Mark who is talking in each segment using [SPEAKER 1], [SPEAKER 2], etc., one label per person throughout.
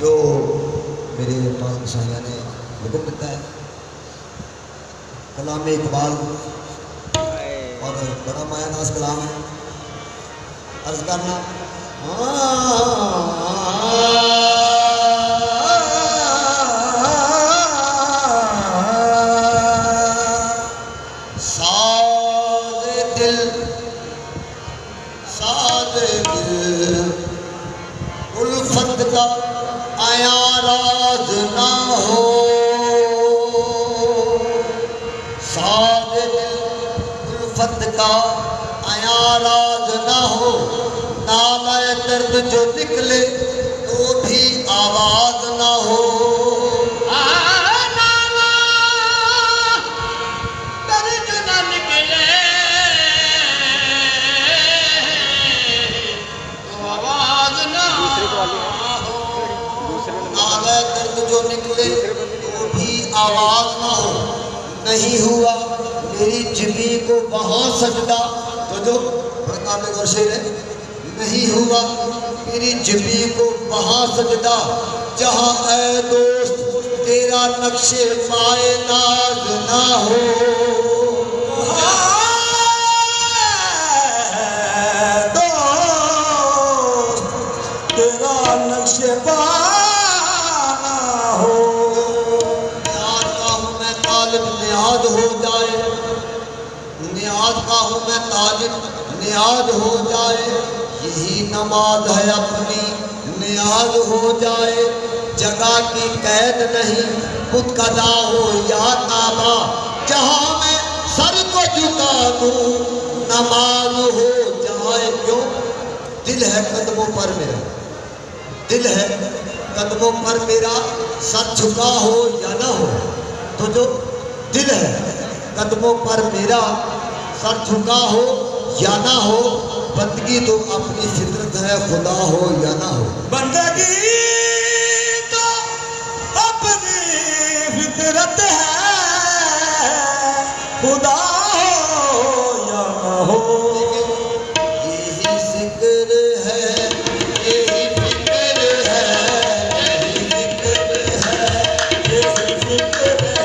[SPEAKER 1] जो मेरे पास शाया ने हुक्म देता है, कलाम इकबाल और बड़ा मायानाज कलाम है। अर्ज करना उल्फत का आया राज ना हो, सादे उल्फत का आया राज ना हो, नाला दर्द जो निकले तो भी आवाज ना हो। जो निकले तो भी आवाज ना हो, नहीं हुआ मेरी जिंदगी को वहां सजदा, तो जो काबिल गौर शेर है, नहीं हुआ मेरी जिंदगी को वहां सजदा, जहां ऐ दोस्त तेरा नक्शे पाए नाज ना हो। दोस्त तेरा नक्शे नियाज हो जाए, नियाज का हूँ मैं तालिब, नियाज हो जाए, यही नमाज है अपनी नियाज हो जाए। जगह की कैद नहीं खुद कदा हो या काबा, जहाँ मैं सर को झुका दूँ नमाज हो जाए। क्यों? दिल है कदमों पर मेरा, दिल है कदमों पर मेरा, सर झुका हो या ना हो, तो जो दिल है कदमों पर मेरा, सर झुका हो या ना हो, बंदगी तो अपनी फितरत है, खुदा हो या ना हो। बंदगी तो अपनी फितरत है, खुदा हो या ना हो। यही जिक्र है, यही फिक्र है, यही जिक्र है, यही फिक्र है।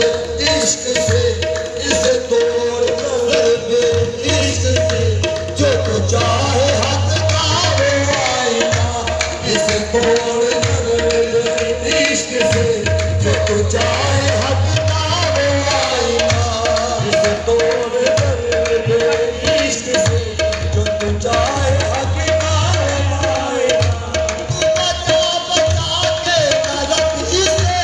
[SPEAKER 1] इश्क से इसे तोड़ नजर दे इश्क से जो तू चाहे हक का वो आईना इसे तोड़ नजर दे इश्क से जो तू चाहे हक का वो आईना इसे तोड़ नजर दे इश्क से जो तू चाहे हक का वो आईना तू बचा बचा के न रख इसे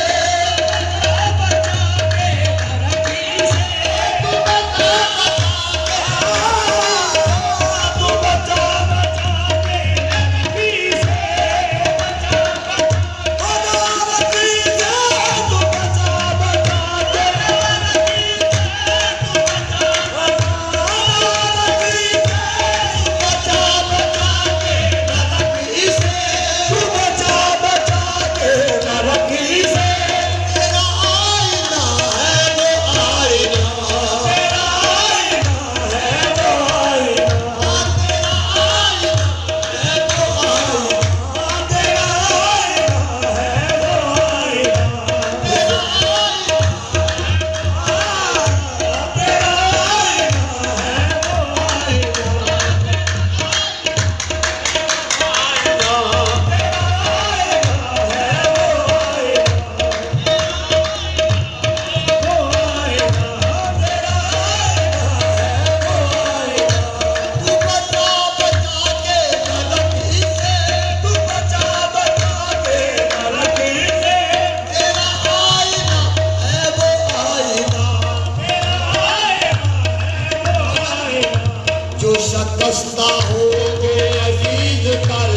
[SPEAKER 1] शकस्ता हो तो अजीज कर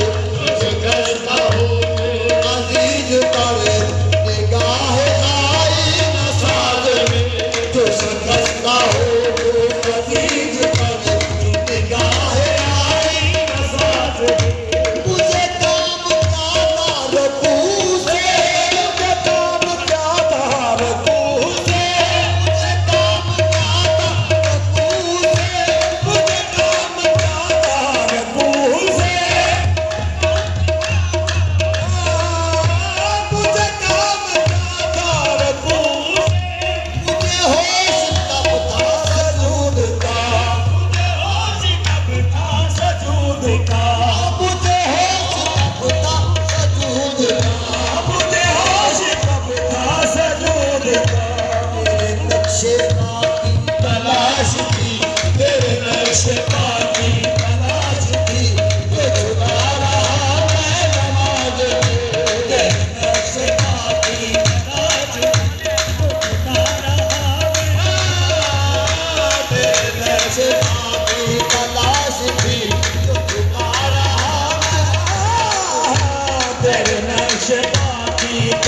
[SPEAKER 1] शकस्ता हो तो अजीज कर निगाह आई न साज में जो शकस्ता हो तो अजीज कर निगाह आई न साज में मुझे काम क्या था रकू से मुझे काम क्या था रकू से मुझे काम क्या था रकू से मुझे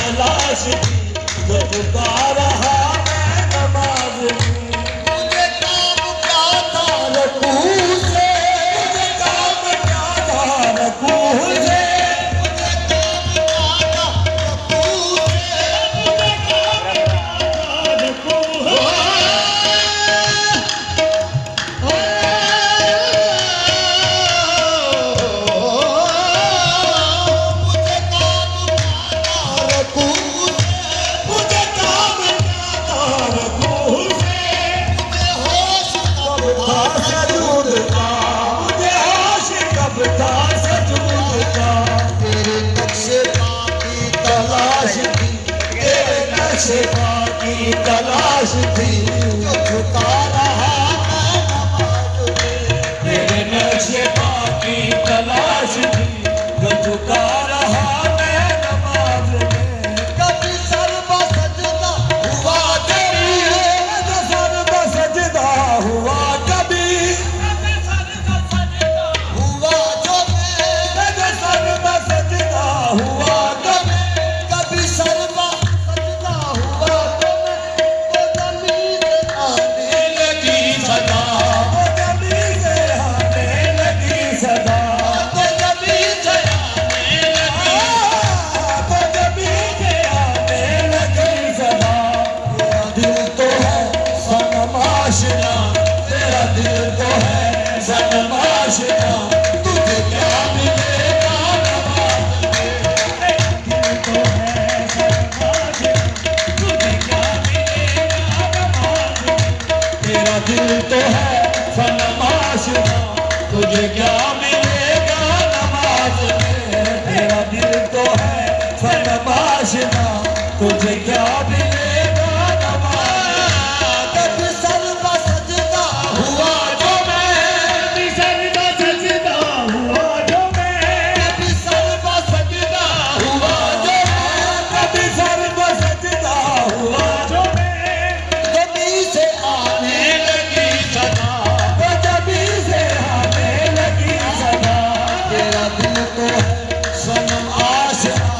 [SPEAKER 1] तलाश थी जो झुका रहा मैं नमाज में मुझे काम क्या था रकू से मुझे काम क्या था रकू से मुझे काम क्या था रकू से मुझे काम क्या था रकू की तलाश थी जो झुका रहा मैं नमाज में तेरे नक्शे की तलाश थी जो झुका रहा मैं नमाज में कभी सर बसजदा हुआ कभी जो सर बसजदा हुआ कभी हुआ जो मैं जो सर बसजदा हुआ कभी सर हुआ तो मैं वो जमीन आने लगी
[SPEAKER 2] दिल तो है सनम आशिना, तुझे क्या मिलेगा नमाज में। तेरा दिल तो है सनम आशिना, तुझे क्या मिलेगा नमाज।
[SPEAKER 1] कभी सर का सजदा हुआ जो मैं,
[SPEAKER 2] सर का सजदा हुआ जो मैं,
[SPEAKER 1] कभी सर का सजदा हुआ जो मैं,
[SPEAKER 2] कभी सर का सजदा हुआ जो मैं।
[SPEAKER 1] कभी से आने लगी सदा,
[SPEAKER 2] वो जबी से आने लगी सदा।
[SPEAKER 1] तेरा दिल तो है सनम आशिना,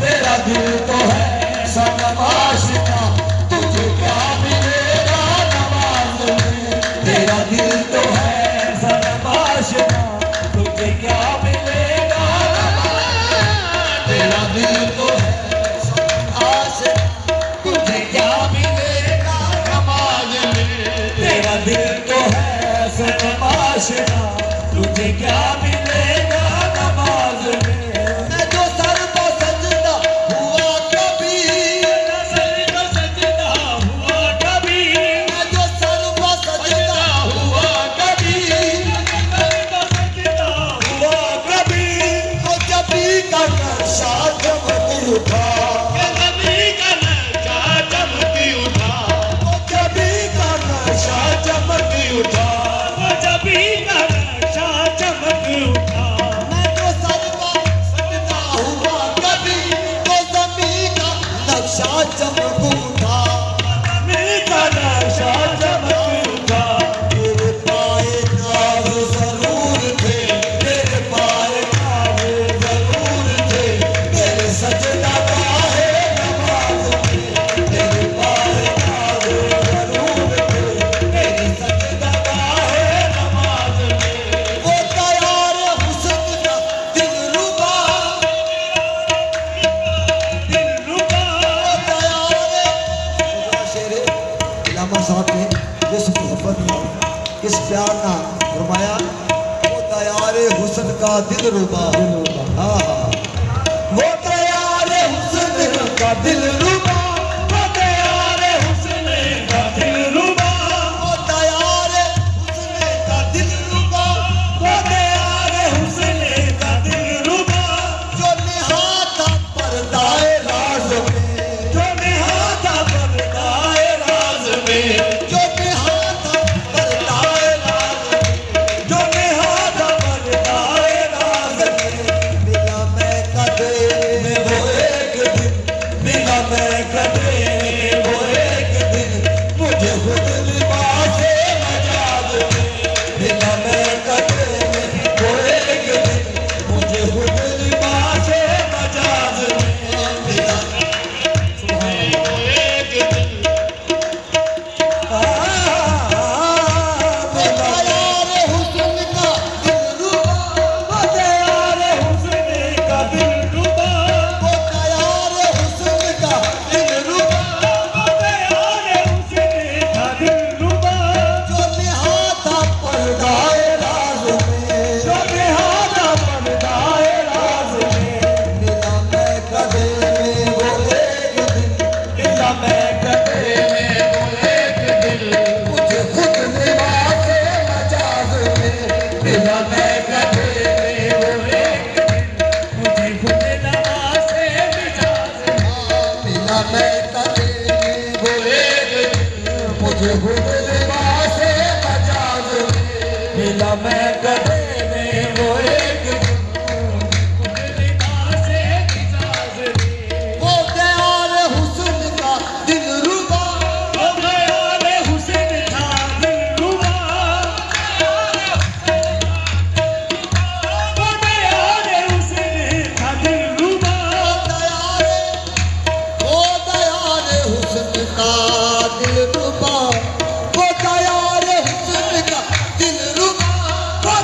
[SPEAKER 2] तेरा दिल तो है सनम आशिना, तुझे क्या मिलेगा नमाज में। तेरा दिल तो है सनम आशिना, तुझे क्या मिलेगा नमाज में। तेरा दिल तो है सनम आशिना, तुझे क्या मिलेगा नमाज में। तेरा दिल तो है सनम आशिना, तुझे क्या मिलेगा नमाज में।
[SPEAKER 1] मैं जो सर का सजदा हुआ कभी,
[SPEAKER 2] सर का सजदा हुआ कभी,
[SPEAKER 1] मैं जो सर का सजदा हुआ कभी,
[SPEAKER 2] सर का सजदा हुआ कभी।
[SPEAKER 1] तो जबी का नक्शा चमक उठा,
[SPEAKER 2] कभी का नशा चमकी उठा,
[SPEAKER 1] जबी का नक्शा
[SPEAKER 2] चमकी उठा, जबी का नशा चमकी उठा।
[SPEAKER 1] मैं जो सर का सजदा हुआ कभी, तो जमी का नक्शा चमक उठा।
[SPEAKER 2] कभी का नशा चमकी उठा।
[SPEAKER 1] तेरे पाए नाज जरूर थे,
[SPEAKER 2] तेरे पाए काहे जरूर थे,
[SPEAKER 1] तेरे सजदा गाहे नमाज में,
[SPEAKER 2] तेरे पाए काहे जरूर थे, तेरी सजदा गाहे नमाज में।
[SPEAKER 1] वो तैयार हुस्न का दिलरुबा,
[SPEAKER 2] दिलरुबा,
[SPEAKER 1] वो तैयार शेरे इलामा साहब ने जिस मोहब्बत में इस प्यार ना फरमाया, वो तैयार हुस्न का दिलरुबा। हाँ हाँ, वो तैयार हुस्न का दिलरुबा,
[SPEAKER 2] वो तैयार हुस्न का दिलरुबा,
[SPEAKER 1] वो तैयार हुस्न का दिलरुबा,
[SPEAKER 2] वो तैयार हुस्न का दिलरुबा।
[SPEAKER 1] जो निहाता पर्दाए राज में,
[SPEAKER 2] जो निहाता पर्दाए राज में,
[SPEAKER 1] जो निहाता पर्दाए राज में,
[SPEAKER 2] जो निहाता पर्दाए राज में।
[SPEAKER 1] मिला मैं कदे में वो एक दिन,
[SPEAKER 2] मिला मैं कदे में वो एक दिन, मुझे खुद लिबासे मजाज में। मिला मैं कदे में वो एक दिन, मुझे खुद लिबासे मजाज में।
[SPEAKER 1] मिला
[SPEAKER 2] वो एक दिन,
[SPEAKER 1] वो तैयार हुस्न का दिलरुबा,
[SPEAKER 2] वो तैयार हुस्न का दिलरुबा,
[SPEAKER 1] वो तैयार हुस्न का दिलरुबा,
[SPEAKER 2] वो तैयार हुस्न का दिलरुबा।
[SPEAKER 1] जो निहाता पर्दाए राज में,
[SPEAKER 2] जो निहाता पर्दाए राज में।
[SPEAKER 1] मिला मैं कदे में वो एक दिन,
[SPEAKER 2] मिला मैं कदे में वो एक दिन,
[SPEAKER 1] मुझे खुद लिबासे मजाज में।
[SPEAKER 2] मिला मैं कदे में वो एक दिन, मुझे खुद नवासे मिजाज में।
[SPEAKER 1] मिला मैं कदे में वो एक दिन, मुझे खुद लिबासे मजाज में।
[SPEAKER 2] मिला मैं कदे में वो एक दिन, खुद लिबासे मिजाज में।
[SPEAKER 1] वो तैयार हुस्न का दिलरुबा,
[SPEAKER 2] वो ख्याल हुस्न था दिलरुबा, वो ख्याल हुस्न था दिलरुबा।
[SPEAKER 1] वो तैयार हुस्न का दिलरुबा, वो तैयार हुस्न का दिलरुबा,
[SPEAKER 2] वो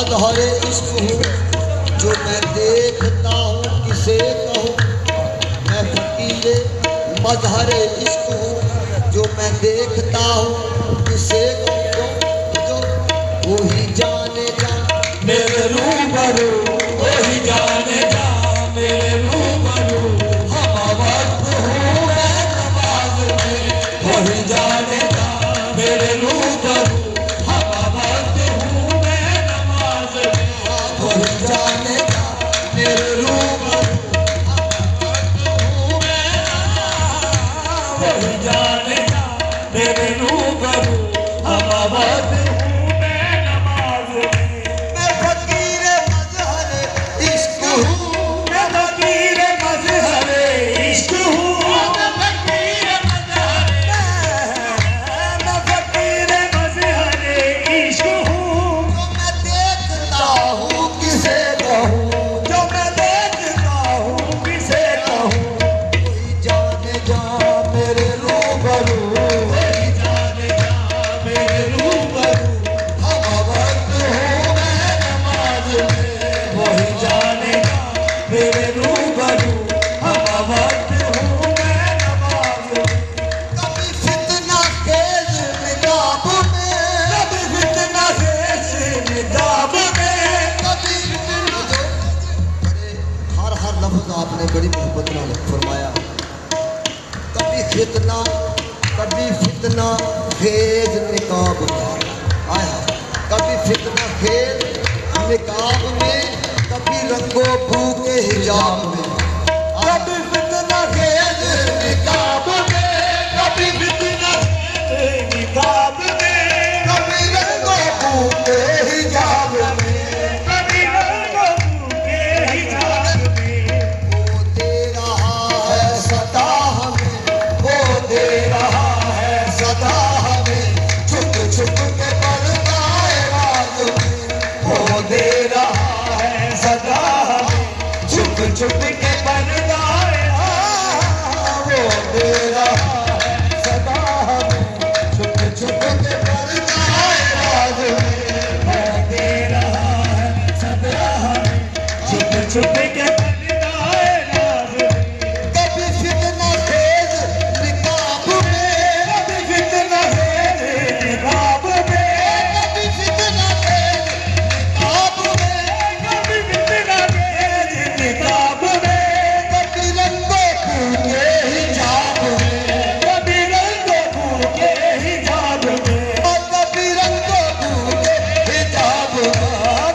[SPEAKER 1] मजहर इश्क हूँ जो मैं देखता हूँ किसे कहूँ। मैं फकीर मजहर इश्क हूँ जो मैं देखता हूँ किसे कहूँ। जो वही जाने जा
[SPEAKER 2] मेरे रूबरू, वही जाने जा मेरे रूबरू। हम वक्त हूँ मैं नमाज में, वही जाने जा मेरे रूबरू। हम वक्त हूँ मैं नमाज में, वही जाने जा मेरे रूबरू। वही जाने जा मेरे रूबरू। हम वक्त हूँ मैं नमाज में।
[SPEAKER 1] मैं फकीर मजहर इश्क हूँ।
[SPEAKER 2] मैं फकीर मजहर इश्क हूँ। मैं फकीर मजहर इश्क हूँ।
[SPEAKER 1] जो मैं देखता हूँ किसे कहूँ।
[SPEAKER 2] जो मैं देखता हूँ किसे कहूँ।
[SPEAKER 1] वही जाने जा मेरे रूबरू।
[SPEAKER 2] वही जाने जा मेरे रूबरू।
[SPEAKER 1] हम वक्त हूँ मैं
[SPEAKER 2] नमाज में, वही जाने जा मेरे रूबरू। हम वक्त हूँ मैं नमाज में।
[SPEAKER 1] कभी फितना खेज निकाब में।
[SPEAKER 2] कभी फितना से निकाब में।
[SPEAKER 1] कभी हर लफ्ज आपने बड़ी मोहब्बत ਨਾਲ फरमाया। कभी फितना खेज निकाब में आया। कभी फितना खेज निकाब में, कभी रंगो भू के हिजाब में।
[SPEAKER 2] कभी फितना खेज निकाब में, कभी फितना खेज निकाब में।
[SPEAKER 1] कभी रंगो भू के हिजाब में।
[SPEAKER 2] कभी रंगो भू के हिजाब में।
[SPEAKER 1] वो दे रहा है सदा हमें। वो दे रहा है सदा हमें। छुप छुप के पर्दाए रात में।
[SPEAKER 2] वो दे रहा है सदा हमें, छुप छुप के पर्दाए। वो दे रहा है सदा हमें, छुप छुप के पर्दाए राज में। वो दे रहा है सदा हमें, छुप छुप के पर्दाए राज में।
[SPEAKER 1] कभी फितना खेज निकाब में।
[SPEAKER 2] कभी फितना खेज निकाब में।
[SPEAKER 1] कभी फितना खेज निकाब में।
[SPEAKER 2] कभी फितना खेज निकाब में।
[SPEAKER 1] कभी रंगो भू के हिजाब में।
[SPEAKER 2] कभी रंगो भू के हिजाब में।
[SPEAKER 1] और कभी रंगो भू के हिजाब में।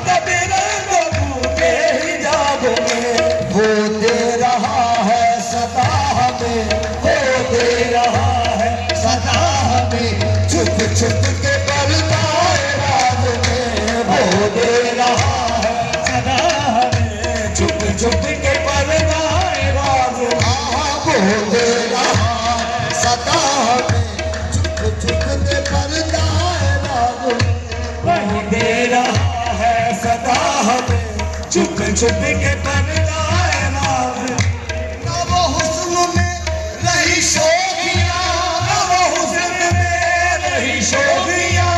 [SPEAKER 2] कभी रंगो भू के हिजाब में।
[SPEAKER 1] वो दे रहा है सदा हमें।
[SPEAKER 2] वो दे रहा है
[SPEAKER 1] सदा हमें। छुप छुप के पर्दाए रात में।
[SPEAKER 2] वो दे रहा है सदा हमें, छुप छुप के पर्दाए राज में।
[SPEAKER 1] वो दे रहा है सदा हमें। छुप छुप के पर्दाए रात में।
[SPEAKER 2] वही दे रहा है सदा हमें, छुप छुप के पर्दाए राज में।
[SPEAKER 1] ना वो हुस्न में रही शोभिया।
[SPEAKER 2] ना वो हुस्न में रही शोभिया।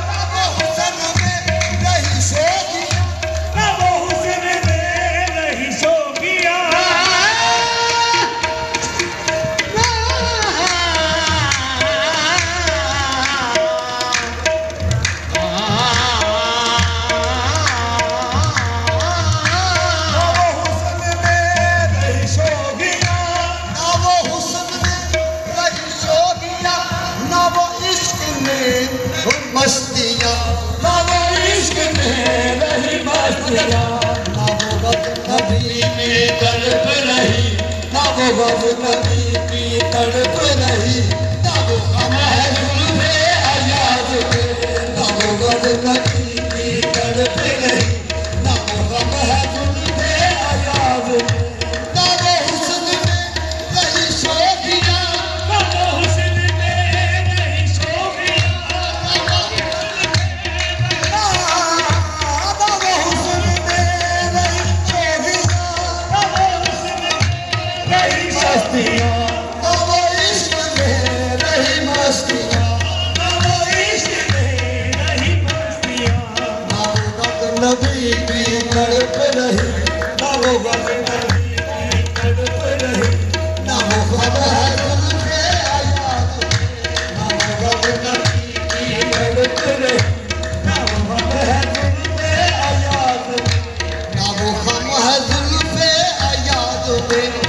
[SPEAKER 1] ना वो हुस्न में रही शोभिया।
[SPEAKER 2] ना वो हुस्न में रही शोभिया। ना वो हुस्न में रही शोभिया।
[SPEAKER 1] ना वो हुस्न में रही शोभिया। ना वो इश्क में मस्तियाँ।
[SPEAKER 2] ना वो इश्क में रही मस्तियाँ।
[SPEAKER 1] ना वो गज़नबी में तड़प रही। ना वो गज़नबी की तड़प रही। ना वो गम है जुल्फ़े अयाज में। ना वो गज़नबी की तड़प रही। ना वो गम है जुल्फ़े अयाज में। ना वो हुस्न में रही शोभिया।
[SPEAKER 2] ना वो हुस्न में रही शोभिया।
[SPEAKER 1] ना वो हुस्न में रही शोभिया।
[SPEAKER 2] ना वो हुस्न में रही मस्तियाँ।
[SPEAKER 1] ना वो इश्क में
[SPEAKER 2] गम नबी की तड़प रही,
[SPEAKER 1] ना वो गम है जुल्फ़े अयाद
[SPEAKER 2] ना वो गम नबी की तड़प रही, ना वो गम है जुल्फ़े अयाद में,
[SPEAKER 1] ना वो गम है जुल्फ़े अयाद में।